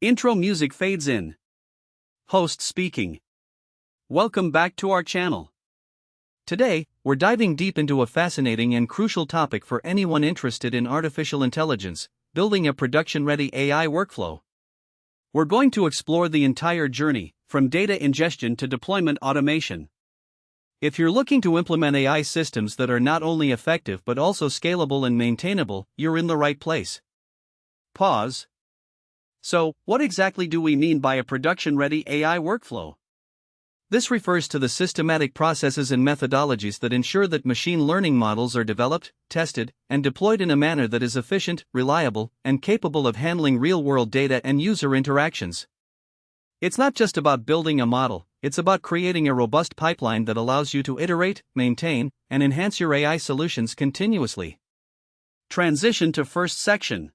Intro music fades in. Host speaking. Welcome back to our channel. Today, we're diving deep into a fascinating and crucial topic for anyone interested in artificial intelligence: building a production-ready AI workflow. We're going to explore the entire journey, from data ingestion to deployment automation. If you're looking to implement AI systems that are not only effective but also scalable and maintainable, you're in the right place. Pause. So, what exactly do we mean by a production-ready AI workflow? This refers to the systematic processes and methodologies that ensure that machine learning models are developed, tested, and deployed in a manner that is efficient, reliable, and capable of handling real-world data and user interactions. It's not just about building a model, it's about creating a robust pipeline that allows you to iterate, maintain, and enhance your AI solutions continuously. Transition to first section.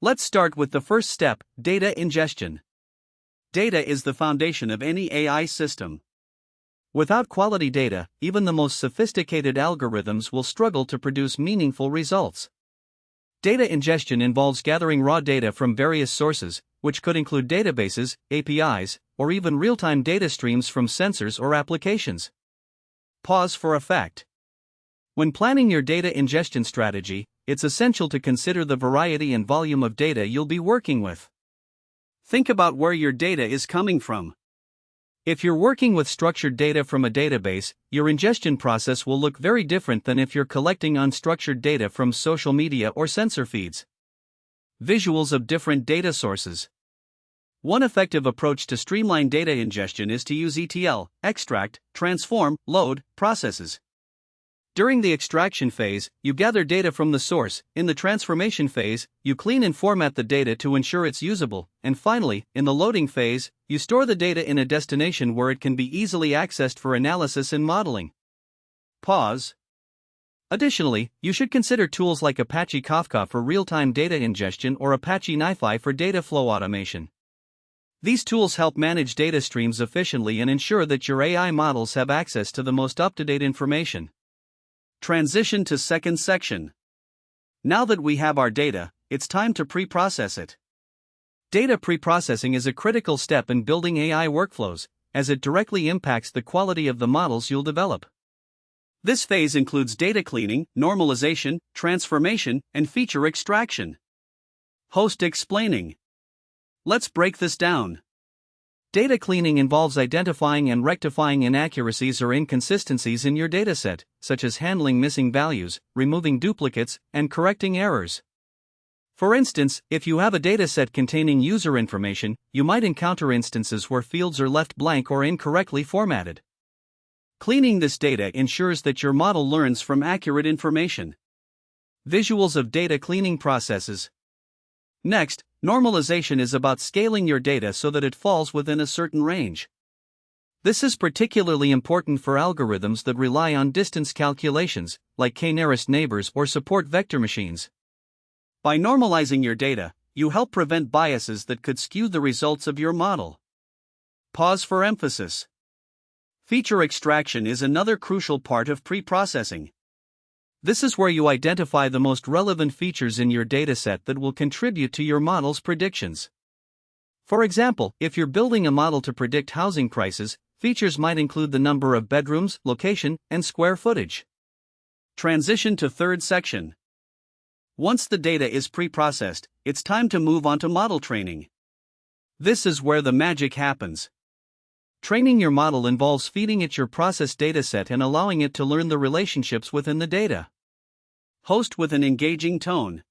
Let's start with the first step: data ingestion. Data is the foundation of any AI system. Without quality data, even the most sophisticated algorithms will struggle to produce meaningful results. Data ingestion involves gathering raw data from various sources, which could include databases, APIs, or even real-time data streams from sensors or applications. Pause for effect. When planning your data ingestion strategy, it's essential to consider the variety and volume of data you'll be working with. Think about where your data is coming from. If you're working with structured data from a database, your ingestion process will look very different than if you're collecting unstructured data from social media or sensor feeds. Visuals of different data sources. One effective approach to streamline data ingestion is to use ETL, extract, transform, load, processes. During the extraction phase, you gather data from the source. In the transformation phase, you clean and format the data to ensure it's usable, and finally, in the loading phase, you store the data in a destination where it can be easily accessed for analysis and modeling. Pause. Additionally, you should consider tools like Apache Kafka for real-time data ingestion or Apache NiFi for data flow automation. These tools help manage data streams efficiently and ensure that your AI models have access to the most up-to-date information. Transition to second section. Now that we have our data, it's time to pre-process it. Data pre-processing is a critical step in building AI workflows, as it directly impacts the quality of the models you'll develop. This phase includes data cleaning, normalization, transformation, and feature extraction. Host explaining. Let's break this down. Data cleaning involves identifying and rectifying inaccuracies or inconsistencies in your dataset, such as handling missing values, removing duplicates, and correcting errors. For instance, if you have a dataset containing user information, you might encounter instances where fields are left blank or incorrectly formatted. Cleaning this data ensures that your model learns from accurate information. Visuals of data cleaning processes. Next, normalization is about scaling your data so that it falls within a certain range. This is particularly important for algorithms that rely on distance calculations, like k-nearest neighbors or support vector machines. By normalizing your data, you help prevent biases that could skew the results of your model. Pause for emphasis. Feature extraction is another crucial part of pre-processing. This is where you identify the most relevant features in your dataset that will contribute to your model's predictions. For example, if you're building a model to predict housing prices, features might include the number of bedrooms, location, and square footage. Transition to third section. Once the data is pre-processed, it's time to move on to model training. This is where the magic happens. Training your model involves feeding it your processed dataset and allowing it to learn the relationships within the data. Host with an engaging tone.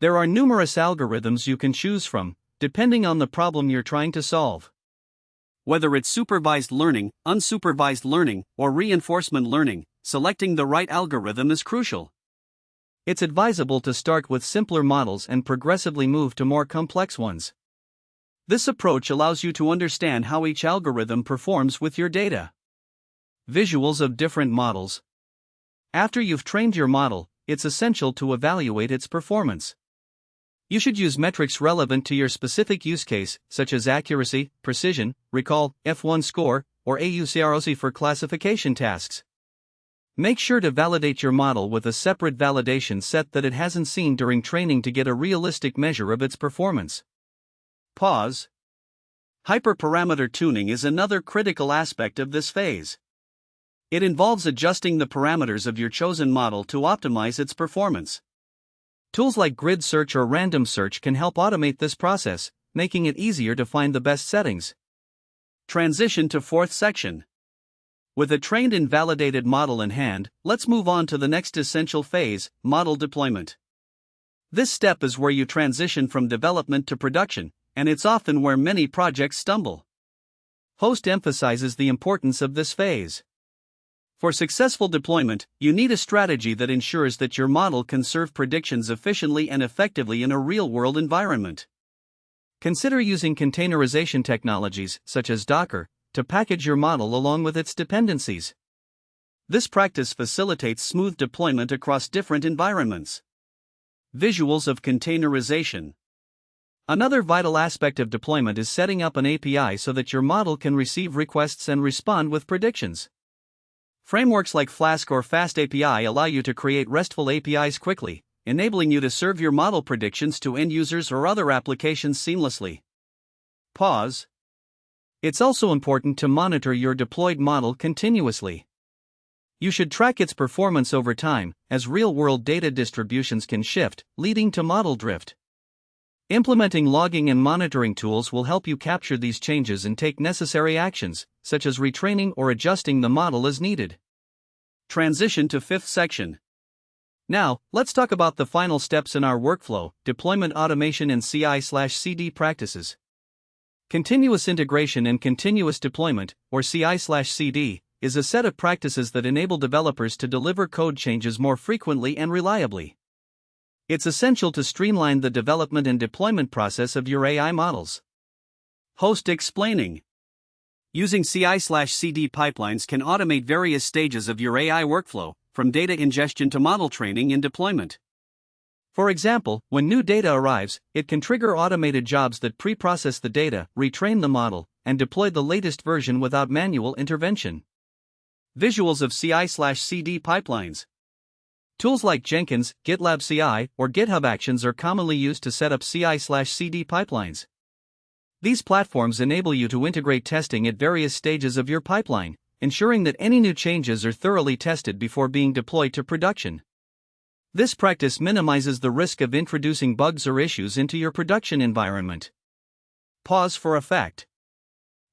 There are numerous algorithms you can choose from, depending on the problem you're trying to solve. Whether it's supervised learning, unsupervised learning, or reinforcement learning, selecting the right algorithm is crucial. It's advisable to start with simpler models and progressively move to more complex ones. This approach allows you to understand how each algorithm performs with your data. Visuals of different models. After you've trained your model, it's essential to evaluate its performance. You should use metrics relevant to your specific use case, such as accuracy, precision, recall, F1 score, or AUCROC for classification tasks. Make sure to validate your model with a separate validation set that it hasn't seen during training to get a realistic measure of its performance. Pause. Hyperparameter tuning is another critical aspect of this phase. It involves adjusting the parameters of your chosen model to optimize its performance. Tools like grid search or random search can help automate this process, making it easier to find the best settings. Transition to fourth section. With a trained and validated model in hand, let's move on to the next essential phase, model deployment. This step is where you transition from development to production, and it's often where many projects stumble. Host emphasizes the importance of this phase. For successful deployment, you need a strategy that ensures that your model can serve predictions efficiently and effectively in a real-world environment. Consider using containerization technologies, such as Docker, to package your model along with its dependencies. This practice facilitates smooth deployment across different environments. Visuals of containerization. Another vital aspect of deployment is setting up an API so that your model can receive requests and respond with predictions. Frameworks like Flask or FastAPI allow you to create RESTful APIs quickly, enabling you to serve your model predictions to end users or other applications seamlessly. Pause. It's also important to monitor your deployed model continuously. You should track its performance over time, as real-world data distributions can shift, leading to model drift. Implementing logging and monitoring tools will help you capture these changes and take necessary actions, such as retraining or adjusting the model as needed. Transition to fifth section. Now, let's talk about the final steps in our workflow, deployment automation and CI/CD practices. Continuous integration and continuous deployment, or CI/CD, is a set of practices that enable developers to deliver code changes more frequently and reliably. It's essential to streamline the development and deployment process of your AI models. Host explaining. Using CI/CD pipelines can automate various stages of your AI workflow, from data ingestion to model training and deployment. For example, when new data arrives, it can trigger automated jobs that pre-process the data, retrain the model, and deploy the latest version without manual intervention. Visuals of CI/CD pipelines. Tools like Jenkins, GitLab CI, or GitHub Actions are commonly used to set up CI/CD pipelines. These platforms enable you to integrate testing at various stages of your pipeline, ensuring that any new changes are thoroughly tested before being deployed to production. This practice minimizes the risk of introducing bugs or issues into your production environment. Pause for effect.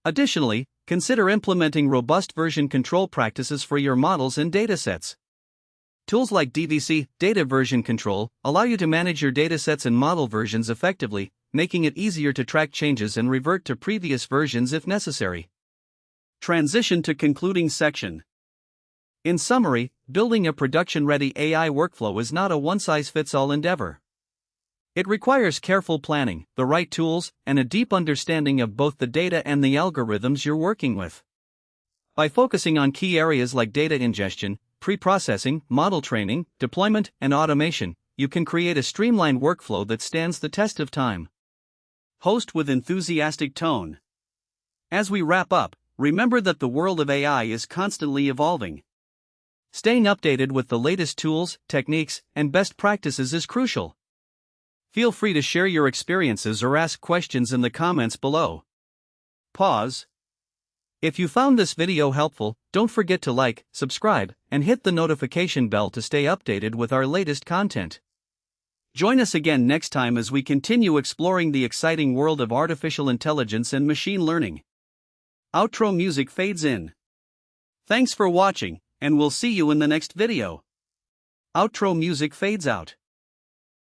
Additionally, consider implementing robust version control practices for your models and datasets. Tools like DVC, Data Version Control, allow you to manage your datasets and model versions effectively, making it easier to track changes and revert to previous versions if necessary. Transition to concluding section. In summary, building a production-ready AI workflow is not a one-size-fits-all endeavor. It requires careful planning, the right tools, and a deep understanding of both the data and the algorithms you're working with. By focusing on key areas like data ingestion, pre-processing, model training, deployment, and automation, you can create a streamlined workflow that stands the test of time. Host with enthusiastic tone. As we wrap up, remember that the world of AI is constantly evolving. Staying updated with the latest tools, techniques, and best practices is crucial. Feel free to share your experiences or ask questions in the comments below. Pause. If you found this video helpful, don't forget to like, subscribe, and hit the notification bell to stay updated with our latest content. Join us again next time as we continue exploring the exciting world of artificial intelligence and machine learning. Outro music fades in. Thanks for watching, and we'll see you in the next video. Outro music fades out.